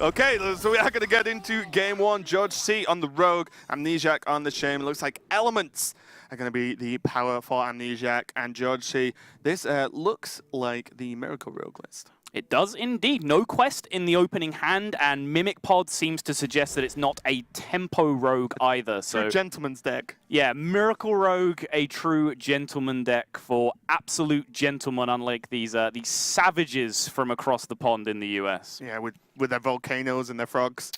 Okay, so we are going to get into game one. George C on the Rogue, Amnesiac on the Shame. It looks like elements are going to be the power for Amnesiac and George C. This looks like the Miracle Rogue list. It does indeed. No quest in the opening hand, and Mimic Pod seems to suggest that it's not a tempo rogue either. So gentleman's deck. Yeah, Miracle Rogue, a true gentleman deck for absolute gentlemen, unlike these savages from across the pond in the US. Yeah, with their volcanoes and their frogs.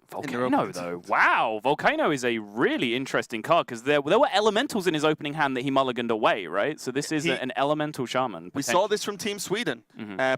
Volcano, though. Wow, Volcano is a really interesting card because there were elementals in his opening hand that he mulliganed away, right? So this is an elemental shaman. We saw this from Team Sweden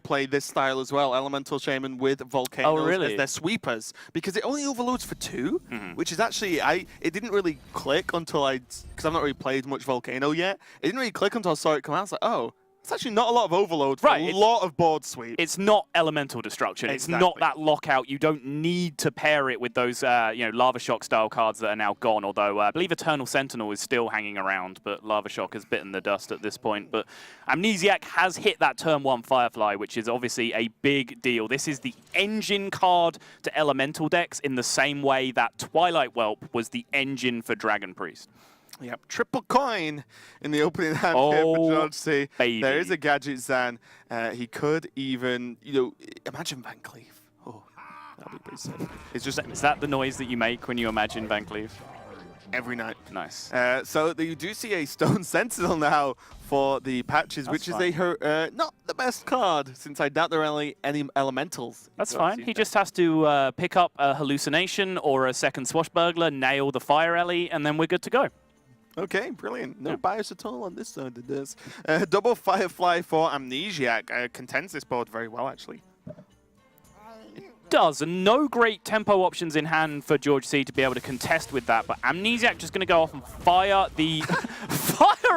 play this style as well. Elemental shaman with volcanoes as their sweepers because it only overloads for 2, which is actually it didn't really click until because I've not really played much Volcano yet. It didn't really click until I saw it come out. I was like, oh. It's actually not a lot of overload for a lot of board sweep. It's not elemental destruction. Exactly. It's not that lockout. You don't need to pair it with those Lava Shock style cards that are now gone, although I believe Eternal Sentinel is still hanging around, but Lava Shock has bitten the dust at this point. But Amnesiac has hit that turn 1 Firefly, which is obviously a big deal. This is the engine card to elemental decks in the same way that Twilight Whelp was the engine for Dragon Priest. Yep, triple coin in the opening hand here for George C. Baby. There is a Gadget Zan. He could even, imagine Van Cleef. Oh, that'd be pretty sick. It's just, is that the noise that you make when you imagine Van Cleef? Every night. Nice. So you do see a Stone Sentinel now for the patches, which is not the best card, since I doubt there are any elementals. That's fine. He just has to pick up a Hallucination or a second Swashbuckler, nail the Fire Alley, and then we're good to go. Okay, brilliant. No bias at all on this side of this. Double Firefly for Amnesiac contends this board very well, actually. Does, and no great tempo options in hand for George C to be able to contest with that, but Amnesiac just going to go off and fire the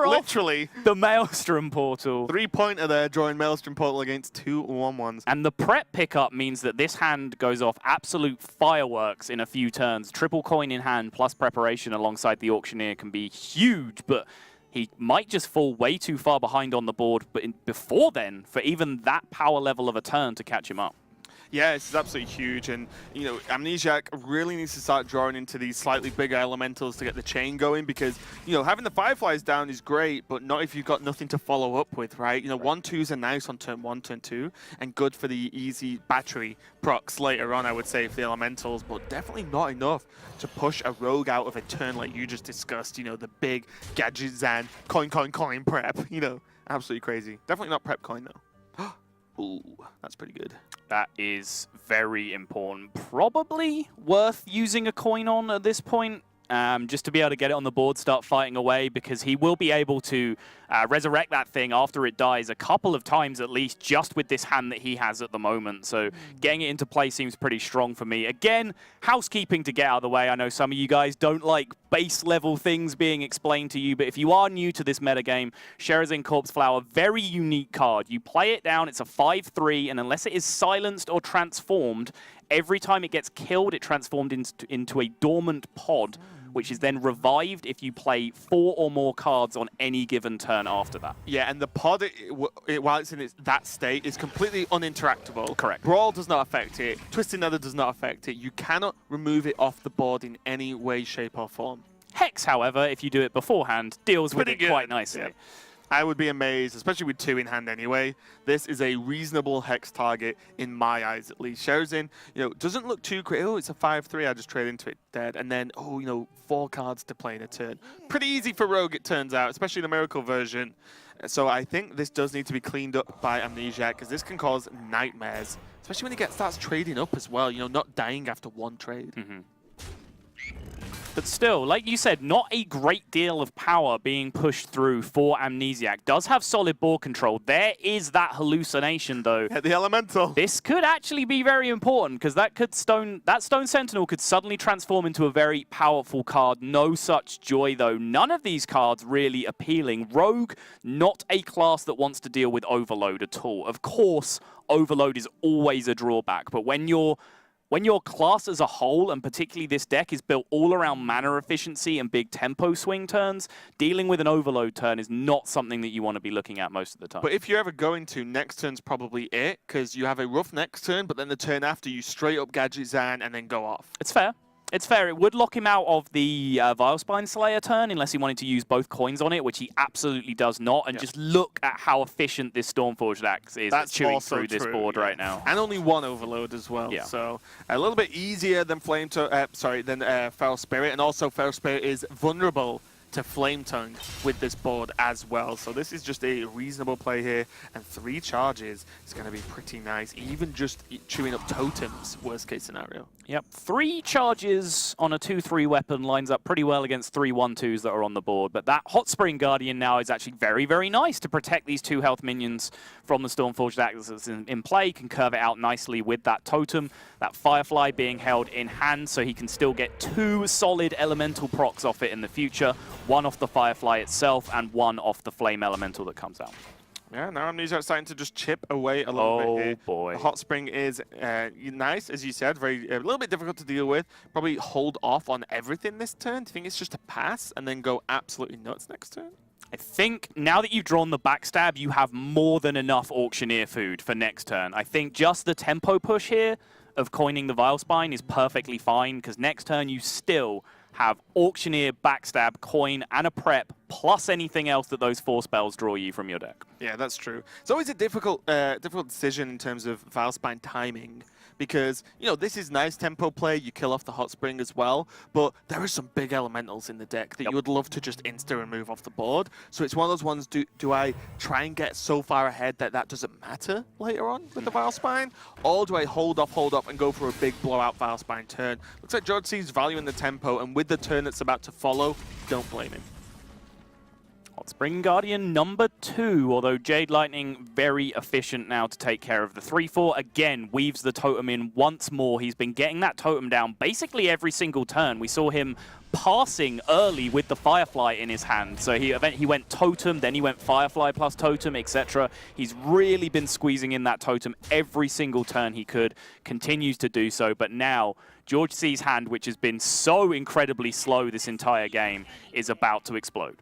literally the Maelstrom Portal. 3-pointer there, drawing Maelstrom Portal against 2 1/1s. And the prep pickup means that this hand goes off absolute fireworks in a few turns. Triple coin in hand plus preparation alongside the Auctioneer can be huge, but he might just fall way too far behind on the board before then for even that power level of a turn to catch him up. Yeah, this is absolutely huge, and Amnesiac really needs to start drawing into these slightly bigger elementals to get the chain going because having the Fireflies down is great, but not if you've got nothing to follow up with, right? 1/2s are nice on turn 1, turn 2, and good for the easy battery procs later on, I would say, for the elementals, but definitely not enough to push a rogue out of a turn like you just discussed. The big Gadget Zan coin prep. Absolutely crazy. Definitely not prep coin though. Ooh, that's pretty good. That is very important. Probably worth using a coin on at this point, just to be able to get it on the board, start fighting away, because he will be able to resurrect that thing after it dies a couple of times at least, just with this hand that he has at the moment. So getting it into play seems pretty strong for me. Again, housekeeping to get out of the way. I know some of you guys don't like base level things being explained to you, but if you are new to this metagame, Sherazin Corpse Flower, very unique card. You play it down, it's a 5/3, and unless it is silenced or transformed, every time it gets killed, it transformed into a dormant pod, which is then revived if you play 4 or more cards on any given turn after that. Yeah, and the pod, while it's in that state, is completely uninteractable. Correct. Brawl does not affect it. Twisted Nether does not affect it. You cannot remove it off the board in any way, shape, or form. Hex, however, if you do it beforehand, deals with it quite nicely. Yeah. I would be amazed, especially with 2 in hand anyway. This is a reasonable Hex target in my eyes, at least. Sherazin, doesn't look too great. Oh, it's a 5/3. I just trade into it dead. And then, 4 cards to play in a turn. Pretty easy for Rogue, it turns out, especially the Miracle version. So I think this does need to be cleaned up by Amnesiac, because this can cause nightmares, especially when he starts trading up as well, not dying after 1 trade. But still, like you said, not a great deal of power being pushed through for Amnesiac. Does have solid board control. There is that hallucination, though. Yeah, the elemental. This could actually be very important, because that Stone Sentinel could suddenly transform into a very powerful card. No such joy, though. None of these cards really appealing. Rogue, not a class that wants to deal with overload at all. Of course, overload is always a drawback, but when you're when your class as a whole, and particularly this deck, is built all around mana efficiency and big tempo swing turns, dealing with an overload turn is not something that you want to be looking at most of the time. But if you're ever going to, next turn's probably it, because you have a rough next turn, but then the turn after you straight up Gadget Zan and then go off. It's fair. It's fair. It would lock him out of the Vilespine Slayer turn unless he wanted to use both coins on it, which he absolutely does not. And just look at how efficient this Stormforged Axe is at chewing through this board right now. And only one overload as well. Yeah. So a little bit easier than Feral Spirit. And also Feral Spirit is vulnerable to Flame Tongue with this board as well. So this is just a reasonable play here. And 3 charges is going to be pretty nice. Even just chewing up totems, worst case scenario. Yep, 3 charges on a 2/3 weapon lines up pretty well against 3 1/2s that are on the board. But that Hot Spring Guardian now is actually very, very nice to protect these 2 health minions from the Stormforged Axe that's in play. Can curve it out nicely with that totem. That Firefly being held in hand, so he can still get 2 solid elemental procs off it in the future. 1 off the Firefly itself and 1 off the Flame Elemental that comes out. Yeah, now Amnesia starting to just chip away a little bit here. Oh boy. The Hot Spring is nice, as you said, a little bit difficult to deal with. Probably hold off on everything this turn. Do you think it's just a pass and then go absolutely nuts next turn? I think now that you've drawn the backstab, you have more than enough Auctioneer food for next turn. I think just the tempo push here of coining the Vilespine is perfectly fine, because next turn you still have Auctioneer, Backstab, Coin, and a Prep, plus anything else that those 4 spells draw you from your deck. Yeah, that's true. It's always a difficult decision in terms of Vilespine timing, because, you know, this is nice tempo play, you kill off the Hot Spring as well, but there are some big elementals in the deck that you would love to just insta-remove off the board. So it's one of those ones, do I try and get so far ahead that that doesn't matter later on with the Vilespine? Or do I hold off, and go for a big blowout Vilespine turn? Looks like George sees value in the tempo, and with the turn that's about to follow, don't blame him. Hot Spring Guardian number 2, although Jade Lightning very efficient now to take care of the 3/4. Again, weaves the totem in once more. He's been getting that totem down basically every single turn. We saw him passing early with the Firefly in his hand. So he went totem, then he went Firefly plus totem, etc. He's really been squeezing in that totem every single turn he could, continues to do so. But now, George C's hand, which has been so incredibly slow this entire game, is about to explode.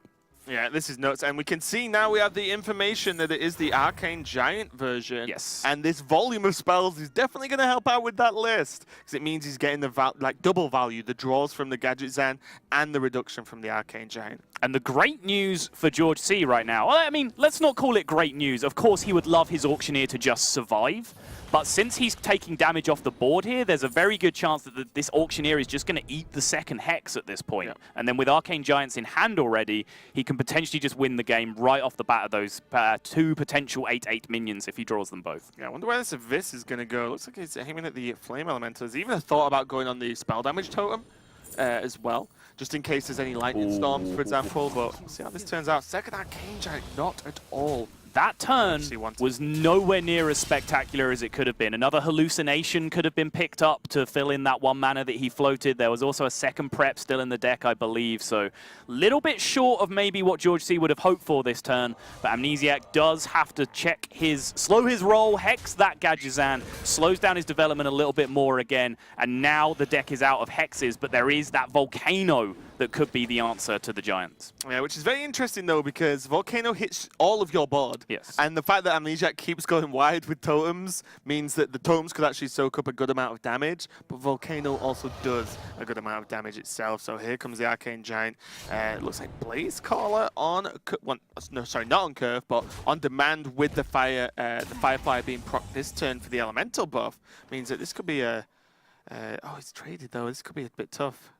Yeah, this is nuts. And we can see now we have the information that it is the Arcane Giant version. Yes. And this volume of spells is definitely going to help out with that list, because it means he's getting the double value, the draws from the Gadget Zan and the reduction from the Arcane Giant. And the great news for George C right now, I mean, let's not call it great news. Of course, he would love his Auctioneer to just survive. But since he's taking damage off the board here, there's a very good chance that this Auctioneer is just going to eat the second Hex at this point. Yep. And then with Arcane Giants in hand already, he can potentially just win the game right off the bat of those 2 potential 8/8 minions if he draws them both. Yeah, I wonder where this Abyss is going to go. Looks like he's aiming at the Flame Elemental. He's even thought about going on the spell damage totem as well, just in case there's any lightning storms, for example. But we'll see how this turns out. Second Arcane Giant, not at all. That turn was nowhere near as spectacular as it could have been. Another hallucination could have been picked up to fill in that 1 mana that he floated. There was also a second prep still in the deck, I believe. So a little bit short of maybe what George C would have hoped for this turn. But Amnesiac does have to slow his roll, hex that Gadget Zan, slows down his development a little bit more again. And now the deck is out of hexes, but there is that Volcano that could be the answer to the Giants. Yeah, which is very interesting, though, because Volcano hits all of your board. Yes. And the fact that Amnesiac keeps going wide with totems means that the totems could actually soak up a good amount of damage, but Volcano also does a good amount of damage itself. So here comes the Arcane Giant. It looks like Blaze Caller on... no, sorry, not on curve, but on demand with the Firefly being proc this turn for the Elemental buff. Means that this could be a... oh, it's traded, though. This could be a bit tough.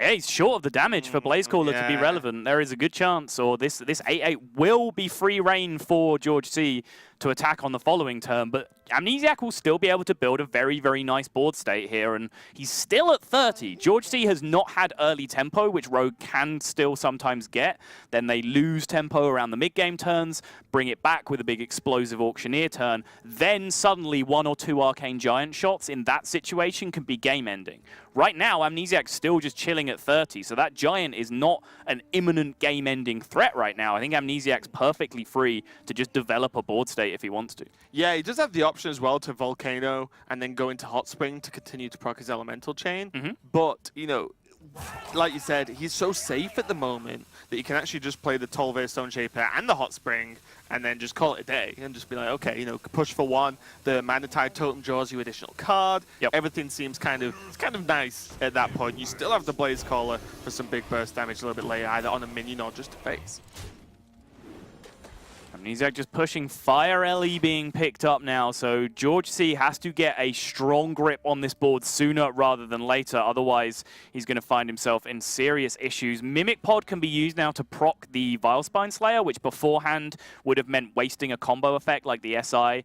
Yeah, he's short of the damage for Blazecaller to be relevant. There is a good chance, or this 8/8 will be free reign for George C to attack on the following turn, but Amnesiac will still be able to build a very, very nice board state here, and he's still at 30. George C has not had early tempo, which Rogue can still sometimes get. Then they lose tempo around the mid-game turns, bring it back with a big explosive Auctioneer turn. Then suddenly 1 or 2 Arcane Giant shots in that situation can be game-ending. Right now, Amnesiac's still just chilling healing at 30, so that Giant is not an imminent game-ending threat right now. I think Amnesiac's perfectly free to just develop a board state if he wants to. Yeah, he does have the option as well to Volcano and then go into Hot Spring to continue to proc his Elemental Chain. But, you know, like you said, he's so safe at the moment that you can actually just play the Tolvair Stone Shaper and the Hot Spring and then just call it a day and just be like, okay, you know, push for one. The Mana Tide Totem draws you additional card. Everything seems kind of nice at that point. You still have the Blaze Caller for some big burst damage a little bit later, either on a minion or just a face. Amnesiac just pushing Fire LE being picked up now, so George C has to get a strong grip on this board sooner rather than later, otherwise he's going to find himself in serious issues. Mimic Pod can be used now to proc the Vilespine Slayer, which beforehand would have meant wasting a combo effect like the SI.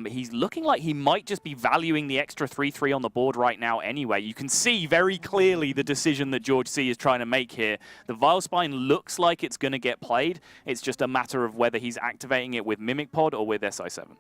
He's looking like he might just be valuing the extra 3/3 on the board right now anyway. You can see very clearly the decision that George C is trying to make here. The Vilespine looks like it's going to get played. It's just a matter of whether he's activating it with Mimic Pod or with SI7.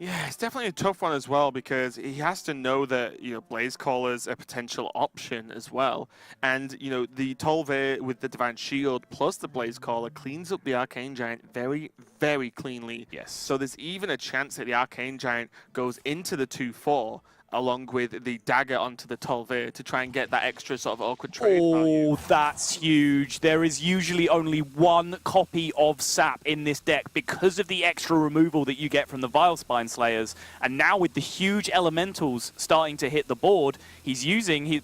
Yeah, it's definitely a tough one as well because he has to know that, you know, Blaze Caller's a potential option as well. And, you know, the Tolvair with the Divine Shield plus the Blaze Caller cleans up the Arcane Giant very, very cleanly. Yes. So there's even a chance that the Arcane Giant goes into the 2/4 along with the dagger onto the Tolvair to try and get that extra sort of awkward trade value. Oh, that's huge. There is usually only one copy of Sap in this deck because of the extra removal that you get from the Vilespine Slayers. And now with the huge elementals starting to hit the board,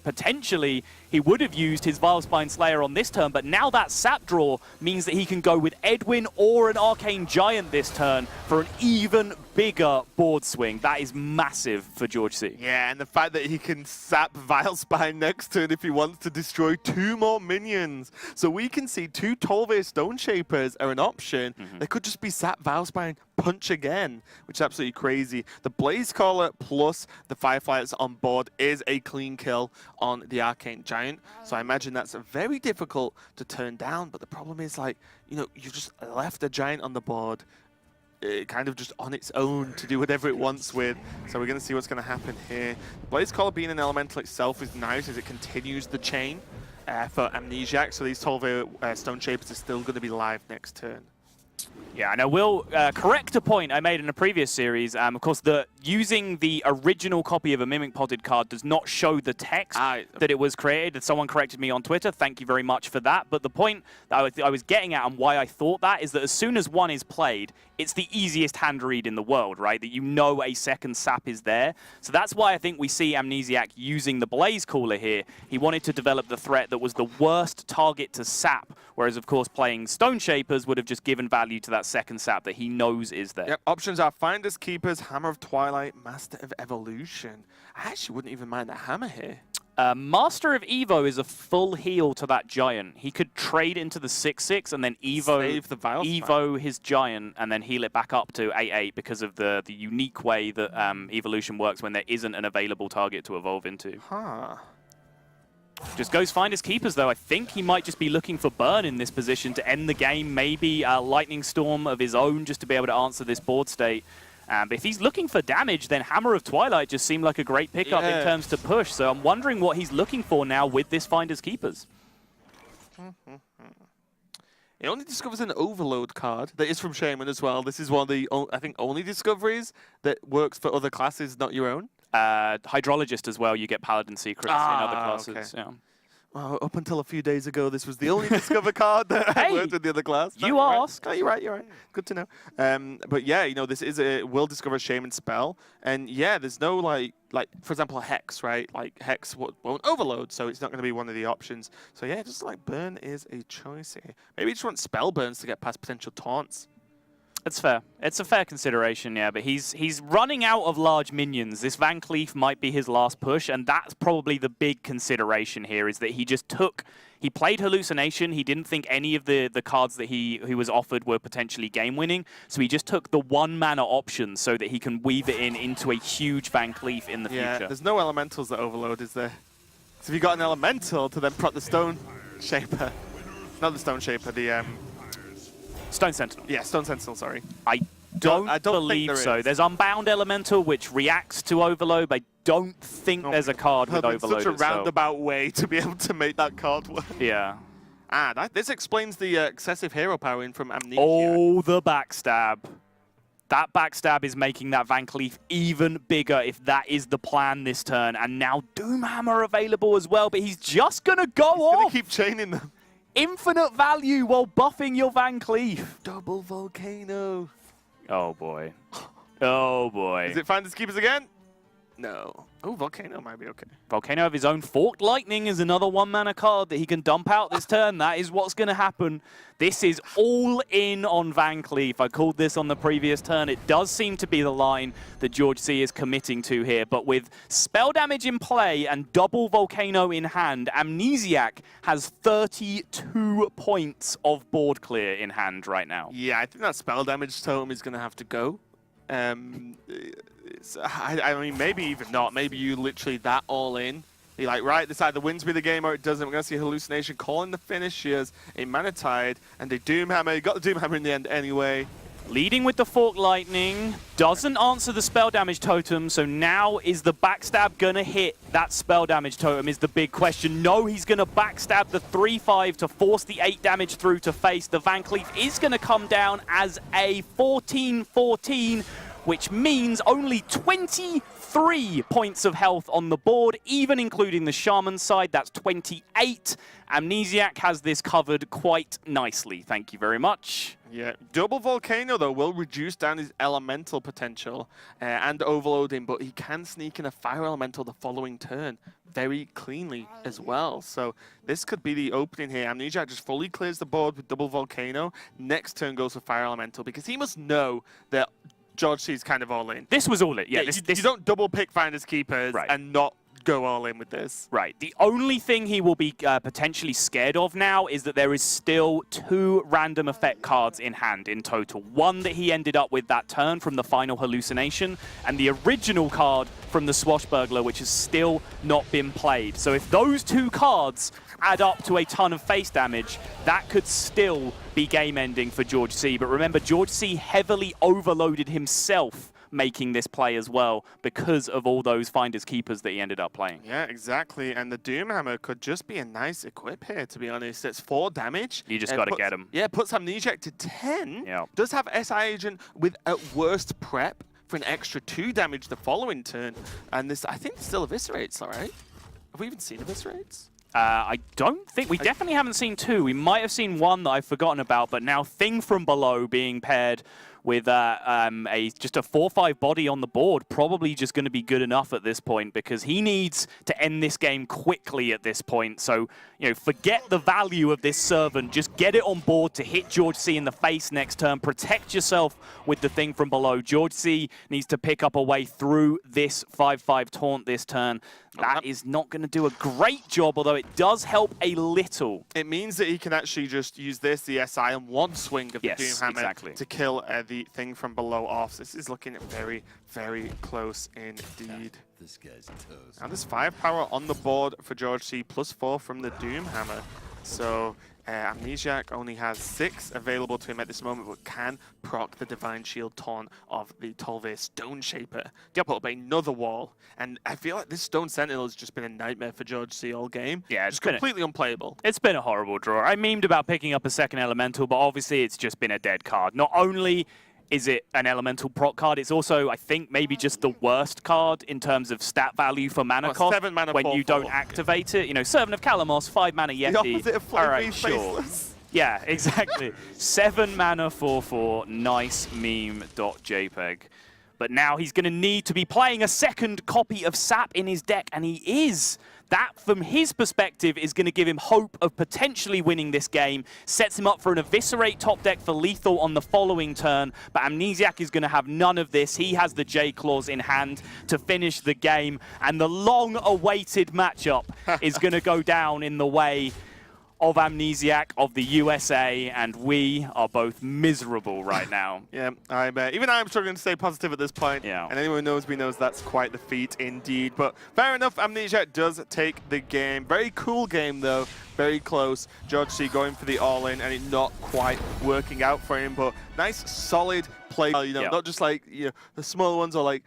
potentially he would have used his Vilespine Slayer on this turn, but now that Sap draw means that he can go with Edwin or an Arcane Giant this turn for an even bigger board swing. That is massive for George C. Yeah, and the fact that he can sap Vilespine next turn if he wants to destroy 2 more minions. So we can see 2 Tolvair Stone Shapers are an option. They could just be sap Vilespine, punch again, which is absolutely crazy. The Blaze Caller plus the Firefly that's on board is a clean kill on the Arcane Giant. So I imagine that's very difficult to turn down. But the problem is, like, you know, you just left a Giant on the board, kind of just on its own to do whatever it wants with. So we're going to see what's going to happen here. Blaze Caller being an elemental itself is nice as it continues the chain for Amnesiac. So these Tolvair Stone Shapers are still going to be live next turn. Yeah, and I will correct a point I made in a previous series. Of course, using the original copy of a Mimic Potted card does not show the text that it was created. Someone corrected me on Twitter. Thank you very much for that. But the point that I was getting at and why I thought that is that as soon as one is played, it's the easiest hand read in the world, right? That you know a second Sap is there. So that's why I think we see Amnesiac using the Blaze Caller here. He wanted to develop the threat that was the worst target to Sap, whereas, of course, playing Stone Shapers would have just given value to that second Sap that he knows is there. Yep, options are Finders Keepers, Hammer of Twilight, Master of Evolution. I actually wouldn't even mind the Hammer here. Master of Evo is a full heal to that Giant. He could trade into the 6/6 and then Evo his Giant and then heal it back up to 8/8 because of the unique way that Evolution works when there isn't an available target to evolve into. Just goes find his keepers, though. I think he might just be looking for burn in this position to end the game. Maybe a Lightning Storm of his own just to be able to answer this board state. But if he's looking for damage, then Hammer of Twilight just seemed like a great pickup in terms to push. So I'm wondering what he's looking for now with this Finder's Keepers. He only discovers an Overload card that is from Shaman as well. This is one of the, I think, only discoveries that works for other classes, not your own. Hydrologist as well, you get Paladin Secrets in other classes. Okay. Yeah. Well, up until a few days ago, this was the only Discover card that worked with the other class. You asked. No, you're right. Good to know. But yeah, you know, this is a will discover Shaman spell. And yeah, there's no, like for example, Hex, right? Like, Hex won't overload, so it's not going to be one of the options. So yeah, just like Burn is a choice here. Maybe you just want Spell Burns to get past potential taunts. It's fair. It's a fair consideration, yeah, but he's running out of large minions. This Van Cleef might be his last push, and that's probably the big consideration here, is that he played Hallucination. He didn't think any of the cards that he was offered were potentially game-winning, so he just took the 1-mana option so that he can weave it into a huge Van Cleef in the future. There's no elementals that overload, is there? So if you got an elemental to then prot the Stone Shaper, not the Stone Shaper, the... Stone Sentinel. Yeah, Stone Sentinel, sorry. I don't believe think so. there is. There's Unbound Elemental, which reacts to Overload, but I don't think there's a card with It's Overload. such a roundabout way to be able to make that card work. Yeah. This explains the excessive hero power in from Amnesia. Oh, the backstab. That backstab is making that Van Cleef even bigger if that is the plan this turn. And now Doomhammer available as well, but he's just going to go off. Gonna keep chaining them. Infinite value while buffing your Van Cleef. Double Volcano. Oh, boy. Oh, boy. Is it Finders Keepers again? No. Oh, Volcano might be okay. Volcano of his own. Forked Lightning is another 1-mana card that he can dump out this turn. That is what's going to happen. This is all in on Van Cleef. I called this on the previous turn. It does seem to be the line that George C is committing to here. But with spell damage in play and double Volcano in hand, Amnesiac has 32 points of board clear in hand right now. Yeah, I think that spell damage totem is going to have to go. I mean, maybe even not. Maybe you literally that all in. You're like, right, this either wins me the game or it doesn't. We're going to see Hallucination calling the finishers, a Mana Tide, and a Doomhammer. You got the Doomhammer in the end anyway. Leading with the Forked Lightning, doesn't answer the spell damage totem, so now is the backstab going to hit that spell damage totem is the big question. No, he's going to backstab the 3/5 to force the 8 damage through to face. The Van Cleef is going to come down as a 14-14, which means only 23 points of health on the board, even including the Shaman side. That's 28. Amnesiac has this covered quite nicely. Thank you very much. Yeah, double Volcano, though, will reduce down his elemental potential and overload him, but he can sneak in a Fire Elemental the following turn very cleanly as well. So this could be the opening here. Amnesiac just fully clears the board with double Volcano. Next turn goes for Fire Elemental, because he must know that George C is kind of all in. This was all in. Yeah, you don't double pick Finders Keepers and not go all in with this. Right. The only thing he will be potentially scared of now is that there is still 2 random effect cards in hand in total. One that he ended up with that turn from the final Hallucination, and the original card from the Swashbuckler, which has still not been played. So if those 2 cards add up to a ton of face damage, that could still be game-ending for George C. But remember, George C heavily overloaded himself making this play as well because of all those Finders Keepers that he ended up playing. Yeah, exactly. And the Doomhammer could just be a nice equip here, to be honest. It's 4 damage. You just got to get him. Yeah, puts Amnesiac to 10. Yeah. Does have SI Agent with, at worst, prep for an extra 2 damage the following turn. And this, I think, still eviscerates, all right? Have we even seen eviscerates? I don't think. We definitely haven't seen 2. We might have seen 1 that I've forgotten about, but now Thing from Below being paired with just a 4/5 body on the board, probably just going to be good enough at this point, because he needs to end this game quickly at this point. So, you know, forget the value of this Servant. Just get it on board to hit George C in the face next turn. Protect yourself with the Thing from Below. George C needs to pick up a way through this 5/5 taunt this turn. That is not going to do a great job, although it does help a little. It means that he can actually just use this, the SI, and one swing of the Doomhammer to kill the Thing from Below off. This is looking very, very close indeed. This guy's toast. Now there's 5 power on the board for George C, +4 from the Doomhammer. So Amnesiac only has 6 available to him at this moment, but can proc the Divine Shield taunt of the Tolvair Stone Shaper to put up another wall. And I feel like this Stone Sentinel has just been a nightmare for George C all game. Yeah, it's completely unplayable. It's been a horrible draw. I memed about picking up a second Elemental, but obviously it's just been a dead card. Not only is it an Elemental proc card, it's also, I think, maybe just the worst card in terms of stat value for mana cost 7 mana when you 4/4. don't activate it. You know, Servant of Kalamos, 5 mana Yeti. The opposite of All right, Faceless. Yeah, exactly. 7 mana 4/4, nice meme.jpg. But now he's going to need to be playing a second copy of Sap in his deck, and he is. That, from his perspective, is going to give him hope of potentially winning this game. Sets him up for an Eviscerate top deck for lethal on the following turn. But Amnesiac is going to have none of this. He has the J-Claws in hand to finish the game. And the long-awaited matchup is going to go down in the way of Amnesiac of the USA, and we are both miserable right now. Yeah, even I'm struggling to stay positive at this point. Yeah. And anyone who knows me knows that's quite the feat indeed. But fair enough, Amnesiac does take the game. Very cool game, though. very close. George C going for the all-in, and it not quite working out for him, but nice, solid play. Not just like the small ones or like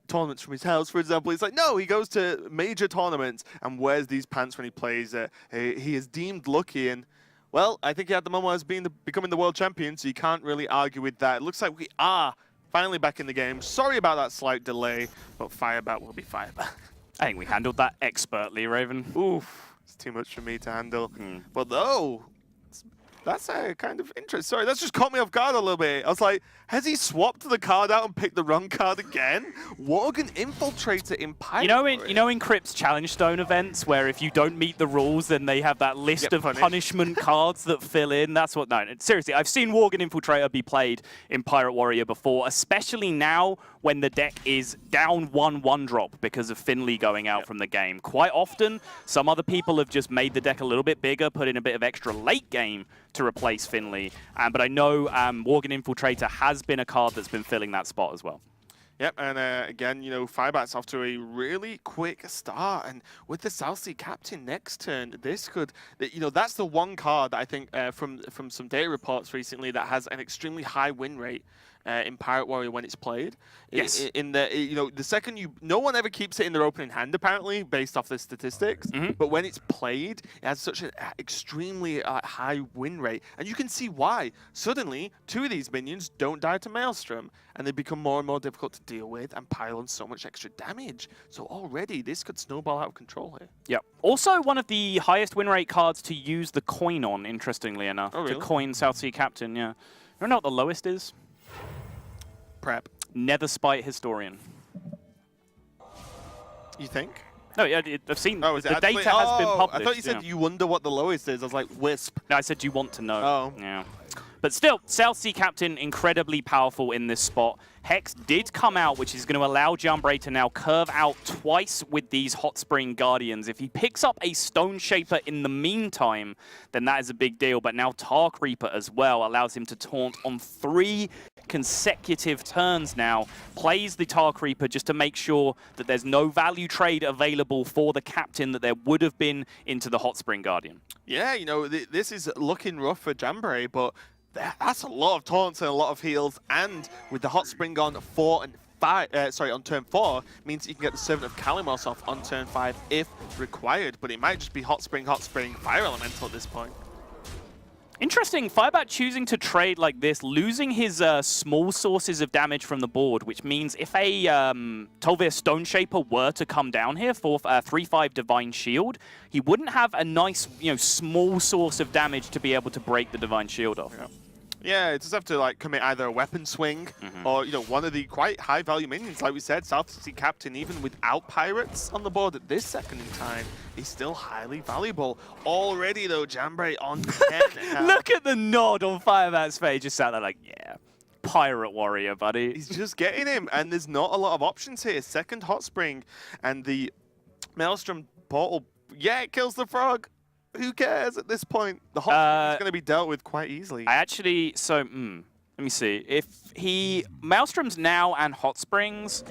tournaments from his house, for example. It's like, no, he goes to major tournaments and wears these pants when he plays. He is deemed lucky, and well, I think he had the moment as becoming the world champion, so you can't really argue with that. It looks like we are finally back in the game. Sorry about that slight delay, but Firebat will be Firebat. I think we handled that expertly, Raven. Oof, it's too much for me to handle. But though, that's kind of interesting. Sorry, that's just caught me off guard a little bit. I was like, has he swapped the card out and picked the wrong card again? Worgen Infiltrator in Pirate. You know in Crypt's Challenge Stone events where if you don't meet the rules, then they have that list of punishment cards that fill in. That's what. No, seriously, I've seen Worgen Infiltrator be played in Pirate Warrior before, especially now when the deck is down 1/1 drop because of Finley going out from the game. Quite often, some other people have just made the deck a little bit bigger, put in a bit of extra late game to replace Finley. But I know Worgen Infiltrator has been a card that's been filling that spot as well. Yep, and again, Firebat's off to a really quick start, and with the South Sea Captain next turn, this could, that's the one card that I think from some data reports recently that has an extremely high win rate in Pirate Warrior when it's played. Yes. In the second no one ever keeps it in their opening hand apparently, based off the statistics. But when it's played, it has such an extremely high win rate, and you can see why. Suddenly, 2 of these minions don't die to Maelstrom, and they become more and more difficult to deal with and pile on so much extra damage. So already, this could snowball out of control here. Yep. Also, one of the highest win rate cards to use the coin on, interestingly enough. Oh, really? To coin South Sea Captain, yeah. You don't know what the lowest is? Prep. Netherspite Historian. You think? No, yeah, I've seen. Oh, is the it data actually? has been published. I thought you said you wonder what the lowest is. I was like, Wisp. No, I said you want to know. Oh. Yeah. But still, South Sea Captain, incredibly powerful in this spot. Hex did come out, which is going to allow Jambray to now curve out twice with these Hot Spring Guardians. If he picks up a Stone Shaper in the meantime, then that is a big deal. But now Tar Creeper as well allows him to taunt on 3 consecutive turns now. Plays the Tar Creeper just to make sure that there's no value trade available for the Captain that there would have been into the Hot Spring Guardian. Yeah, this is looking rough for Jambray, but that's a lot of taunts and a lot of heals, and with the Hot Spring on 4 and 5, on turn 4, means you can get the Servant of Kalimos off on turn 5 if required, but it might just be Hot Spring, Fire Elemental at this point. Interesting, Firebat choosing to trade like this, losing his small sources of damage from the board, which means if a Tolvir Stone Shaper were to come down here for 3/5 Divine Shield, he wouldn't have a nice, small source of damage to be able to break the Divine Shield off. Yeah, it does have to commit either a weapon swing or one of the quite high value minions. Like we said, South Sea Captain, even without pirates on the board at this second in time, is still highly valuable. Already though, Jambray on 10. Look at the nod on Firebat's face, just sat there like, yeah, Pirate Warrior, buddy. He's just getting him, and there's not a lot of options here. Second Hot Spring and the Maelstrom Portal. Yeah, it kills the frog. Who cares at this point? The Hot Spring is going to be dealt with quite easily. Let me see. If Maelstrom's now and Hot Springs,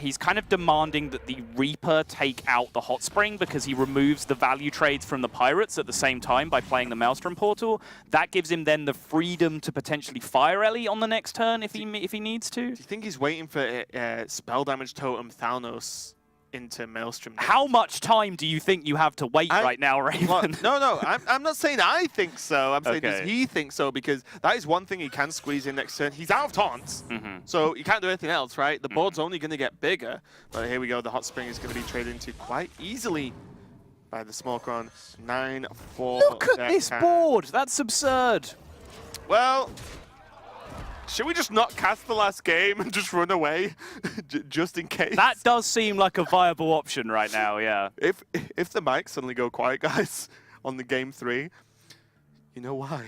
he's kind of demanding that the Reaper take out the Hot Spring because he removes the value trades from the Pirates at the same time by playing the Maelstrom Portal. That gives him then the freedom to potentially fire Ellie on the next turn if he needs to. Do you think he's waiting for Spell Damage Totem Thanos into Maelstrom? How much time do you think you have to wait right now, Raven? No, I'm not saying I think so. I'm saying does he think so, because that is one thing he can squeeze in next turn. He's out of taunts, so you can't do anything else, right? The board's only going to get bigger, but here we go. The Hot Spring is going to be traded into quite easily by the Smallcron. 9-4. Look at this board. That's absurd. Well, should we just not cast the last game and just run away, just in case? That does seem like a viable option right now, yeah. If the mics suddenly go quiet, guys, on the game 3, you know why.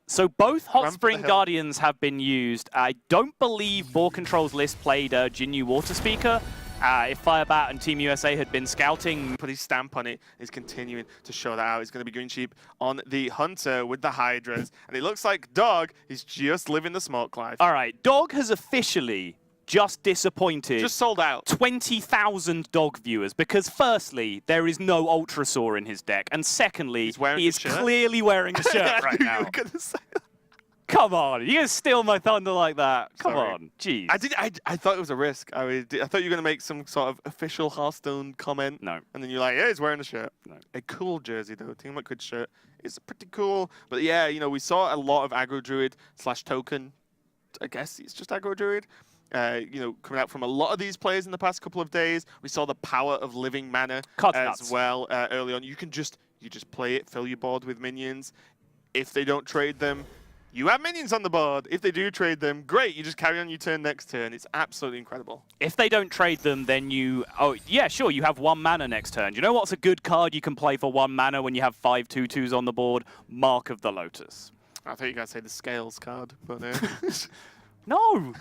So both Hot Spring Guardians have been used. I don't believe Boar Control's list played Jinyu Water Speaker. If Firebat and Team USA had been scouting, put his stamp on it, is continuing to show that out. He's going to be green sheep on the Hunter with the Hydras. And it looks like Dog is just living the smoke life. All right, Dog has officially just disappointed. Just sold out. 20,000 dog viewers because firstly, there is no Ultrasaur in his deck, and secondly, he is clearly wearing a shirt right now. You were gonna say that. Come on, you gonna steal my thunder like that? Come on, jeez. I thought it was a risk. I thought you were gonna make some sort of official Hearthstone comment. No. And then you're like, yeah, he's wearing a shirt. No. A cool jersey though. Team Liquid shirt. It's pretty cool. But yeah, you know, we saw a lot of aggro druid / token. I guess it's just aggro druid. You know, coming out from a lot of these players in the past couple of days. We saw the power of living mana as well early on. You just play it, fill your board with minions. If they don't trade them, you have minions on the board. If they do trade them, great. You just carry on your turn next turn. It's absolutely incredible. If they don't trade them, then you... Oh, yeah, sure, you have 1 mana next turn. Do you know what's a good card you can play for 1 mana when you have 5 2/2s on the board? Mark of the Lotus. I thought you guys say the Scales card, but... No!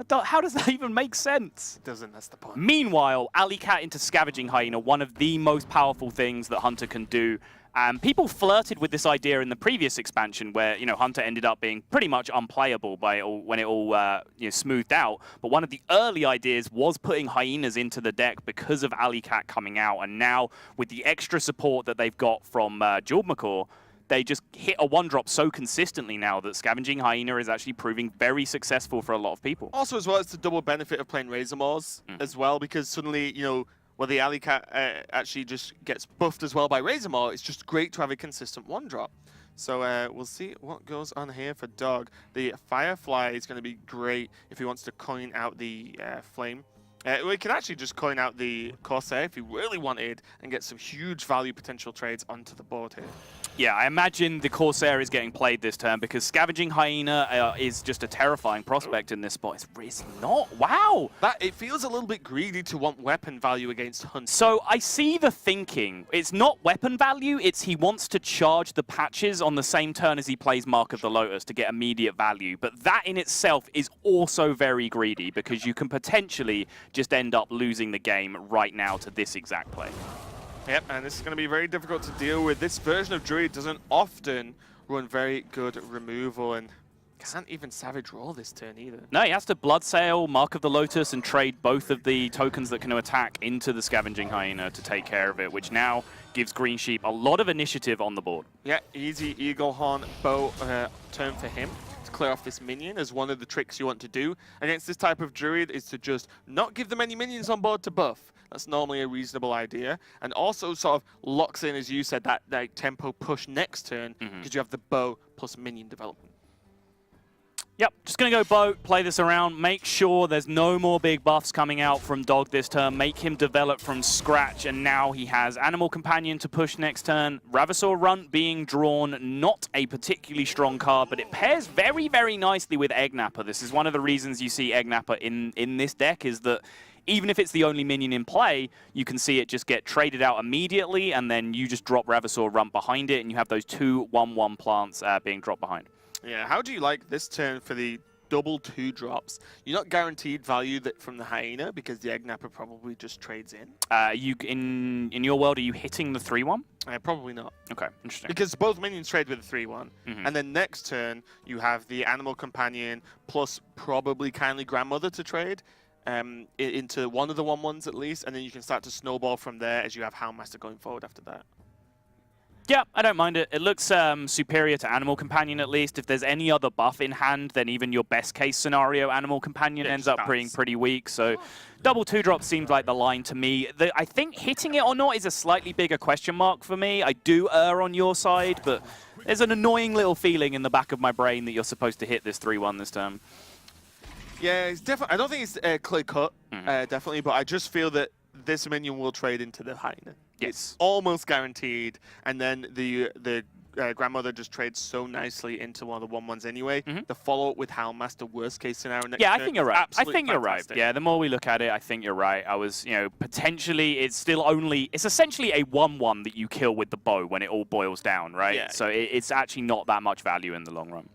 How does that even make sense? It doesn't, that's the point. Meanwhile, Alley Cat into Scavenging Hyena, one of the most powerful things that Hunter can do. People flirted with this idea in the previous expansion where, you know, Hunter ended up being pretty much unplayable when it all you know, smoothed out. But one of the early ideas was putting Hyenas into the deck because of Alley Cat coming out. And now, with the extra support that they've got from Jeweled Macaw, they just hit a 1-drop so consistently now that Scavenging Hyena is actually proving very successful for a lot of people. Also, as well, it's the double benefit of playing Razor Maws as well, because suddenly, you know, well, the Alley Cat actually just gets buffed as well by Razor Maw. It's just great to have a consistent 1-drop. So we'll see what goes on here for Dog. The Firefly is going to be great if he wants to coin out the Flame. We can actually just coin out the Corsair if he really wanted and get some huge value potential trades onto the board here. Yeah, I imagine the Corsair is getting played this turn because Scavenging Hyena is just a terrifying prospect in this spot. It's not. Wow! It feels a little bit greedy to want weapon value against Hunter. So I see the thinking. It's not weapon value, it's he wants to charge the patches on the same turn as he plays Mark of the Lotus to get immediate value. But that in itself is also very greedy because you can potentially just end up losing the game right now to this exact play. Yep, and this is going to be very difficult to deal with. This version of Druid doesn't often run very good removal, and can't even Savage Roll this turn either. No, he has to Bloodsail, Mark of the Lotus, and trade both of the tokens that can attack into the Scavenging Hyena to take care of it, which now gives Green Sheep a lot of initiative on the board. Yeah, easy Eagle Horn Bow turn for him to clear off this minion, as one of the tricks you want to do against this type of Druid is to just not give them any minions on board to buff. That's normally a reasonable idea. And also sort of locks in, as you said, that tempo push next turn because you have the bow plus minion development. Yep, just going to go boat, play this around, make sure there's no more big buffs coming out from Dog this turn, make him develop from scratch, and now he has Animal Companion to push next turn. Ravasaur Runt being drawn, not a particularly strong card, but it pairs very, very nicely with Egg Napper. This is one of the reasons you see Egg Napper in this deck, is that even if it's the only minion in play, you can see it just get traded out immediately, and then you just drop Ravasaur Runt behind it, and you have those 2 1/1 plants being dropped behind. Yeah, how do you like this turn for the double 2-drops? You're not guaranteed value from the Hyena because the Egg Napper probably just trades in. In your world, are you hitting the 3/1? Probably not. Okay, interesting. Because both minions trade with the 3/1. And then next turn, you have the Animal Companion plus probably Kindly Grandmother to trade into one of the 1/1s at least. And then you can start to snowball from there as you have Houndmaster going forward after that. Yeah, I don't mind it. It looks superior to Animal Companion at least. If there's any other buff in hand, then even your best case scenario, Animal Companion ends up being pretty weak. So double 2-drop seems like the line to me. I think hitting it or not is a slightly bigger question mark for me. I do err on your side, but there's an annoying little feeling in the back of my brain that you're supposed to hit this 3/1 this turn. Yeah, it's definitely. I don't think it's clear cut, definitely, but I just feel that this minion will trade into the Hyena. Yes. It's almost guaranteed, and then the Grandmother just trades so nicely into one of the 1/1s anyway. The follow-up with Houndmaster, worst case scenario next turn. I think you're right. I think you're right. Yeah, the more we look at it, I think you're right. I was, you know, potentially it's essentially a 1/1 that you kill with the bow when it all boils down, right? Yeah. So it's actually not that much value in the long run.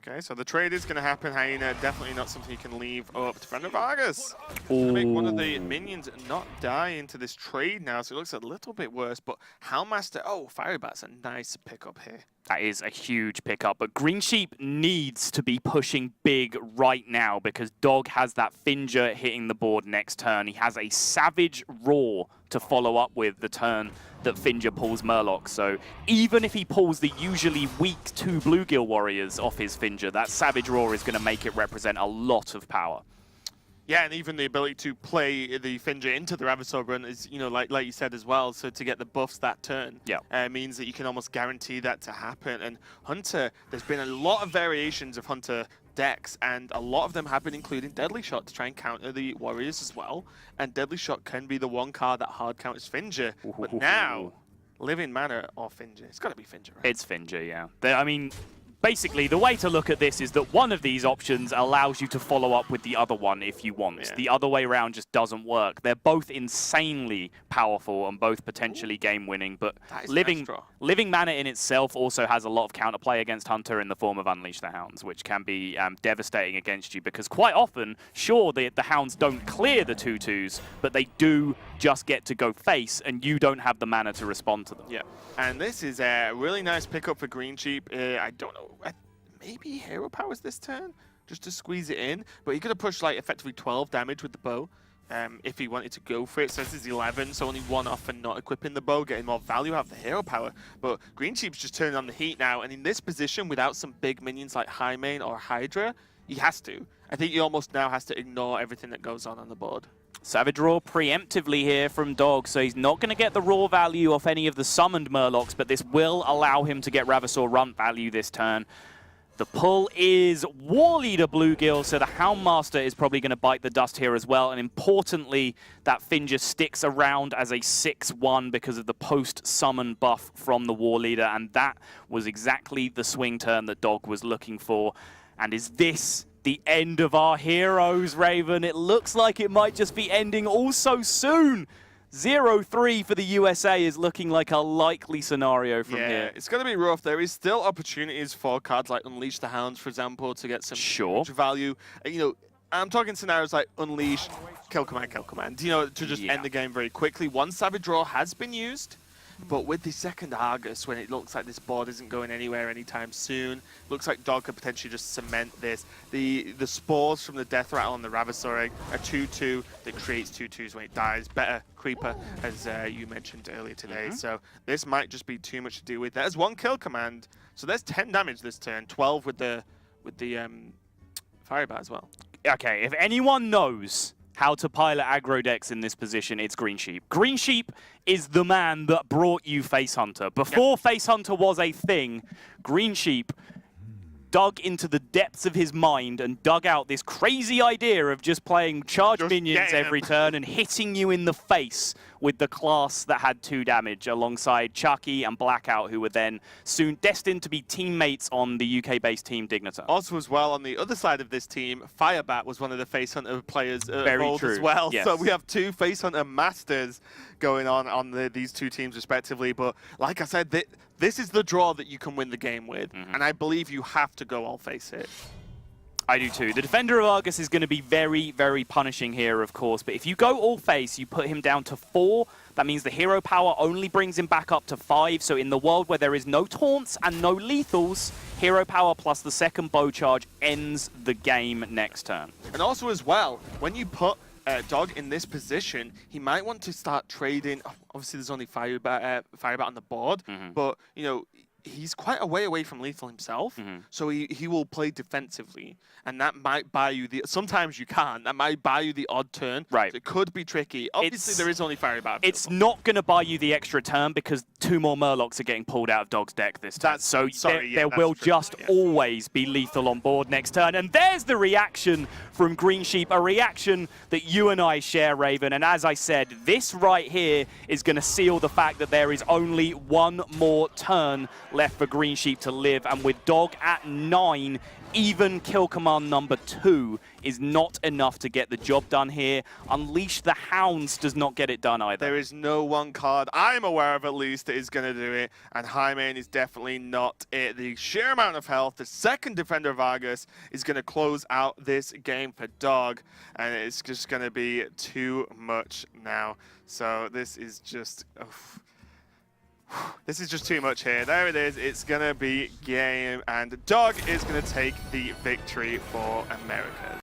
Okay, so the trade is going to happen, Hyena. Definitely not something you can leave up. Defender Vargas to make one of the minions not die into this trade now, so it looks a little bit worse. But Houndmaster, oh, Firebat's a nice pickup here. That is a huge pickup, but Green Sheep needs to be pushing big right now because Dog has that Finger hitting the board next turn. He has a Savage Roar to follow up with the turn that Finger pulls Murloc. So even if he pulls the usually weak 2 Bluegill Warriors off his Finger, that Savage Roar is going to make it represent a lot of power. Yeah, and even the ability to play the Finger into the Ravasaur run is, you know, like you said as well, so to get the buffs that turn means that you can almost guarantee that to happen. And Hunter, there's been a lot of variations of Hunter decks, and a lot of them have been including Deadly Shot to try and counter the Warriors as well. And Deadly Shot can be the one card that hard counters Finger. But now, Living Mana or Finger? It's got to be Finger, right? It's Finger, yeah. I mean, basically, the way to look at this is that one of these options allows you to follow up with the other one if you want. Yeah. The other way around just doesn't work. They're both insanely powerful and both potentially game-winning, but Living Mana in itself also has a lot of counterplay against Hunter in the form of Unleash the Hounds, which can be devastating against you because quite often, sure, the Hounds don't clear the 2/2s, but they do just get to go face, and you don't have the mana to respond to them. Yeah, and this is a really nice pickup for Green Sheep. I don't know, maybe Hero Powers this turn, just to squeeze it in, but he could have pushed like effectively 12 damage with the bow if he wanted to go for it. So this is 11, so only 1 off for not equipping the bow, getting more value out of the Hero Power. But Green Sheep's just turning on the heat now, and in this position, without some big minions like Highmane or Hydra, he has to. I think he almost now has to ignore everything that goes on the board. Savage Roar preemptively here from Dog, so he's not going to get the raw value off any of the summoned Murlocs, but this will allow him to get Ravasaur Runt value this turn. The pull is War Leader Bluegill, so the Houndmaster is probably going to bite the dust here as well, and importantly, that Finger sticks around as a 6/1 because of the post-summon buff from the War Leader, and that was exactly the swing turn that Dog was looking for. And is this the end of our heroes, Raven? It looks like it might just be ending all so soon. 0-3 for the USA is looking like a likely scenario from here. It's going to be rough. There is still opportunities for cards like Unleash the Hounds, for example, to get some huge value. You know, I'm talking scenarios like Unleash, Kill Command, you know, to just end the game very quickly. One Savage Roar has been used, but with the second Argus, when it looks like this board isn't going anywhere anytime soon, looks like Dog could potentially just cement this. The spores from the Death Rattle and the Ravasaur Egg are 2/2 that creates 2/2s when it dies. Better Creeper, as you mentioned earlier today. So this might just be too much to deal with. There's 1 Kill Command, so there's 10 damage this turn, 12 with the Firebat as well. Okay, if anyone knows how to pilot aggro decks in this position, it's Green Sheep. Green Sheep is the man that brought you Face Hunter. Before Face Hunter was a thing, Green Sheep dug into the depths of his mind and dug out this crazy idea of just playing charge minions every turn and hitting you in the face with the class that had 2 damage alongside Chucky and Blackout, who were then soon destined to be teammates on the UK-based team Dignitar. Also as well, on the other side of this team, Firebat was one of the Face Hunter players involved as well. Yes. So we have 2 Face Hunter masters going on these 2 teams respectively. But like I said, this is the draw that you can win the game with, and I believe you have to go all face it. I do too. The Defender of Argus is going to be very, very punishing here, of course, but if you go all face, you put him down to 4. That means the hero power only brings him back up to 5, so in the world where there is no taunts and no lethals, hero power plus the second bow charge ends the game next turn. And also as well, when you put Dog in this position, he might want to start trading. Obviously, there's only Firebat on the board, but you know, he's quite a way away from lethal himself, so he will play defensively, and that might buy you the. Sometimes you can't. That might buy you the odd turn. Right. So it could be tricky. Obviously, there is only Firebat. It's not going to buy you the extra turn because 2 more Murlocs are getting pulled out of Dog's deck this turn. So there will just always be lethal on board next turn. And there's the reaction from Green Sheep, a reaction that you and I share, Raven. And as I said, this right here is going to seal the fact that there is only 1 more turn left for Green Sheep to live. And with Dog at 9, even kill command number 2 is not enough to get the job done here. Unleash the Hounds does not get it done either. There is no one card I'm aware of, at least, that is going to do it, and Jaime is definitely not it. The sheer amount of health, the second defender of Argus, is going to close out this game for Dog, and it's just going to be too much now. So this is just... This is just too much here. There it is. It's going to be game, and Dog is going to take the victory for America.